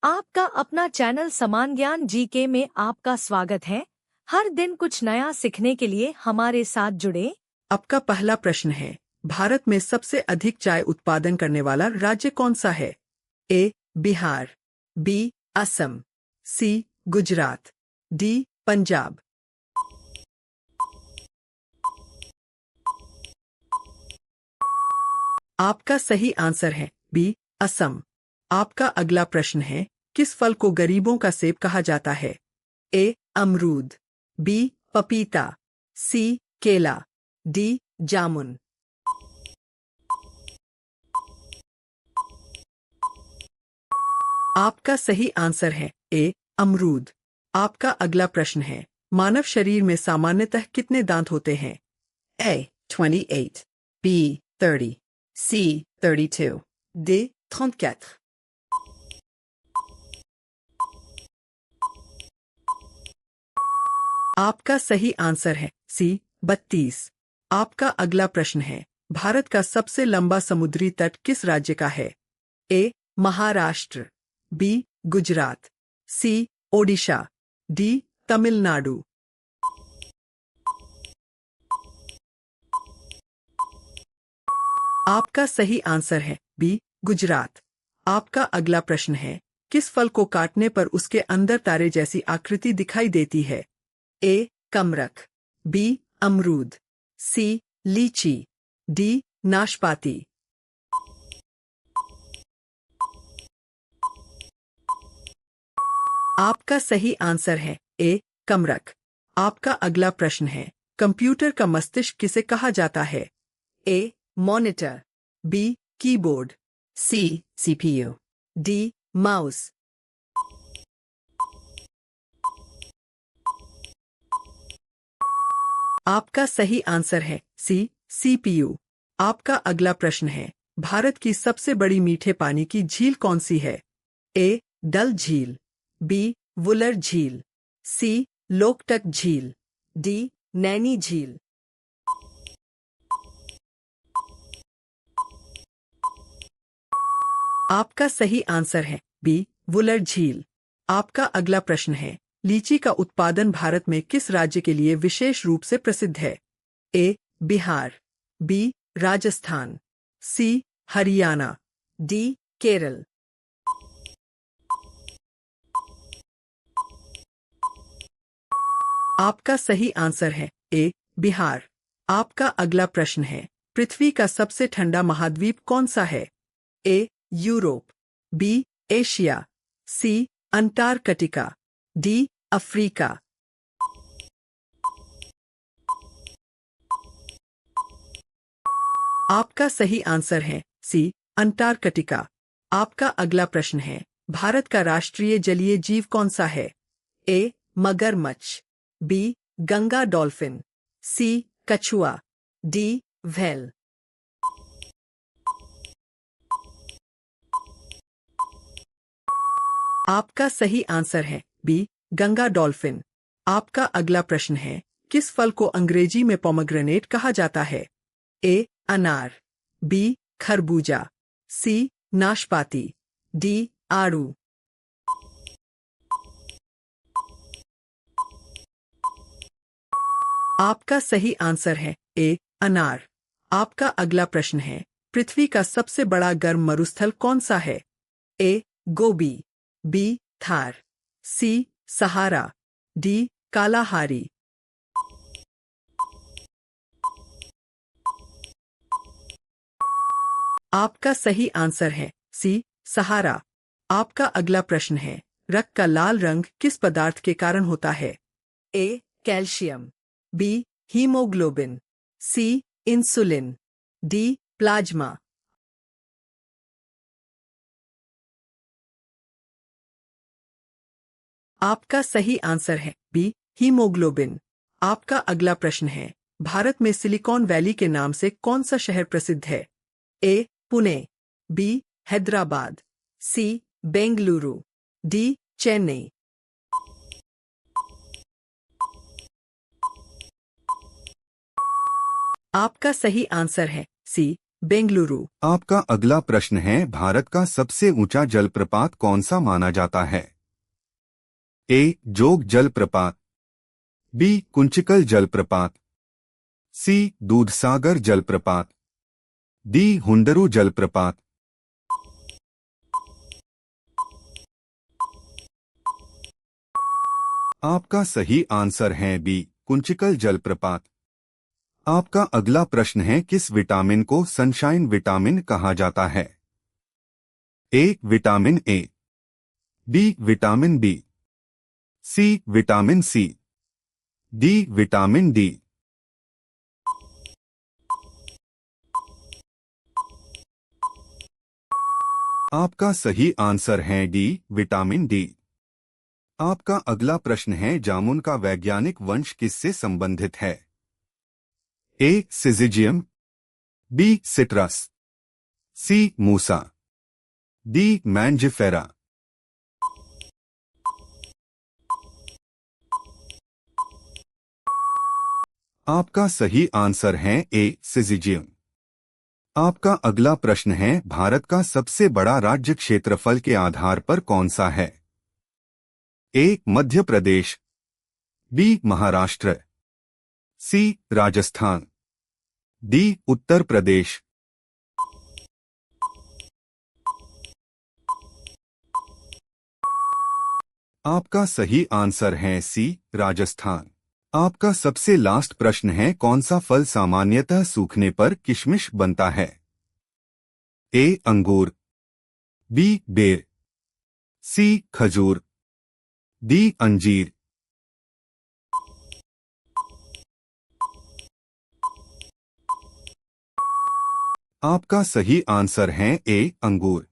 आपका अपना चैनल समान ज्ञान जीके में आपका स्वागत है। हर दिन कुछ नया सीखने के लिए हमारे साथ जुड़े। आपका पहला प्रश्न है, भारत में सबसे अधिक चाय उत्पादन करने वाला राज्य कौन सा है? ए. बिहार, बी. असम, सी. गुजरात, डी. पंजाब। आपका सही आंसर है बी. असम। आपका अगला प्रश्न है, किस फल को गरीबों का सेब कहा जाता है? ए. अमरूद, बी. पपीता, सी. केला, डी. जामुन। आपका सही आंसर है ए. अमरूद। आपका अगला प्रश्न है, मानव शरीर में सामान्यतः कितने दांत होते हैं? ए. 28, बी. 30, सी. 32, डी. 34। आपका सही आंसर है सी. 32। आपका अगला प्रश्न है, भारत का सबसे लंबा समुद्री तट किस राज्य का है? ए. महाराष्ट्र, बी. गुजरात, सी. ओडिशा, डी. तमिलनाडु। आपका सही आंसर है बी. गुजरात। आपका अगला प्रश्न है, किस फल को काटने पर उसके अंदर तारे जैसी आकृति दिखाई देती है? ए. कमरख, बी. अमरूद, सी. लीची, डी. नाशपाती। आपका सही आंसर है ए. कमरख। आपका अगला प्रश्न है, कंप्यूटर का मस्तिष्क किसे कहा जाता है? A. Monitor, B. Keyboard, C. CPU, D. Mouse. आपका सही आंसर है सी. सीपीयू। आपका अगला प्रश्न है, भारत की सबसे बड़ी मीठे पानी की झील कौन सी है? ए. डल झील, बी. वुलर झील, सी. लोकटक झील, डी. नैनी झील। आपका सही आंसर है बी. वुलर झील। आपका अगला प्रश्न है, लीची का उत्पादन भारत में किस राज्य के लिए विशेष रूप से प्रसिद्ध है? ए. बिहार, बी. राजस्थान, सी. हरियाणा, डी. केरल। आपका सही आंसर है ए. बिहार। आपका अगला प्रश्न है, पृथ्वी का सबसे ठंडा महाद्वीप कौन सा है? A. Europe, B. Asia, C. Antarctica, D. Africa. आपका सही आंसर है सी. अंटार्कटिका। आपका अगला प्रश्न है, भारत का राष्ट्रीय जलीय जीव कौन सा है? ए. मगरमच्छ, बी. गंगा डॉल्फिन, सी. कछुआ, डी. व्हेल। आपका सही आंसर है बी. गंगा डॉल्फिन। आपका अगला प्रश्न है, किस फल को अंग्रेजी में पोमेग्रेनेट कहा जाता है? ए. अनार, बी. खरबूजा, सी. नाशपाती, डी. आड़ू। आपका सही आंसर है ए. अनार। आपका अगला प्रश्न है, पृथ्वी का सबसे बड़ा गर्म मरुस्थल कौन सा है? ए. गोबी, बी. थार, सी. सहारा, डी. कालाहारी। आपका सही आंसर है सी. सहारा। आपका अगला प्रश्न है, रक्त का लाल रंग किस पदार्थ के कारण होता है? A. Calcium, B. Haemoglobin, C. Insulin, D. Plasma. आपका सही आंसर है बी. हीमोग्लोबिन। आपका अगला प्रश्न है, भारत में सिलिकॉन वैली के नाम से कौन सा शहर प्रसिद्ध है? ए. पुणे, बी. हैदराबाद, सी. बेंगलुरु, डी. चेन्नई। आपका सही आंसर है सी. बेंगलुरु। आपका अगला प्रश्न है, भारत का सबसे ऊंचा जलप्रपात कौन सा माना जाता है? ए. जोग जलप्रपात, बी. कुंचिकल जलप्रपात, सी. दूधसागर जलप्रपात, डी. हुंडरू जलप्रपात। आपका सही आंसर है बी. कुंचिकल जलप्रपात। आपका अगला प्रश्न है, किस विटामिन को सनशाइन विटामिन कहा जाता है? A. Vitamin A, B. Vitamin B, C. Vitamin C, D. Vitamin D. आपका सही आंसर है डी. Vitamin D. आपका अगला प्रश्न है, जामुन का वैज्ञानिक वंश किससे संबंधित है? ए. सिजिजियम, बी. सिट्रस, सी. मूसा, डी. मैंजिफेरा। आपका सही आंसर है ए. सिजिजियम। आपका अगला प्रश्न है, भारत का सबसे बड़ा राज्य क्षेत्रफल के आधार पर कौन सा है? ए. मध्य प्रदेश, बी. महाराष्ट्र, सी. राजस्थान, डी. उत्तर प्रदेश। आपका सही आंसर है सी. राजस्थान। आपका सबसे लास्ट प्रश्न है, कौन सा फल सामान्यतः सूखने पर किशमिश बनता है? ए. अंगूर, बी. बेर, सी. खजूर, डी. अंजीर। आपका सही आंसर है ए. अंगूर।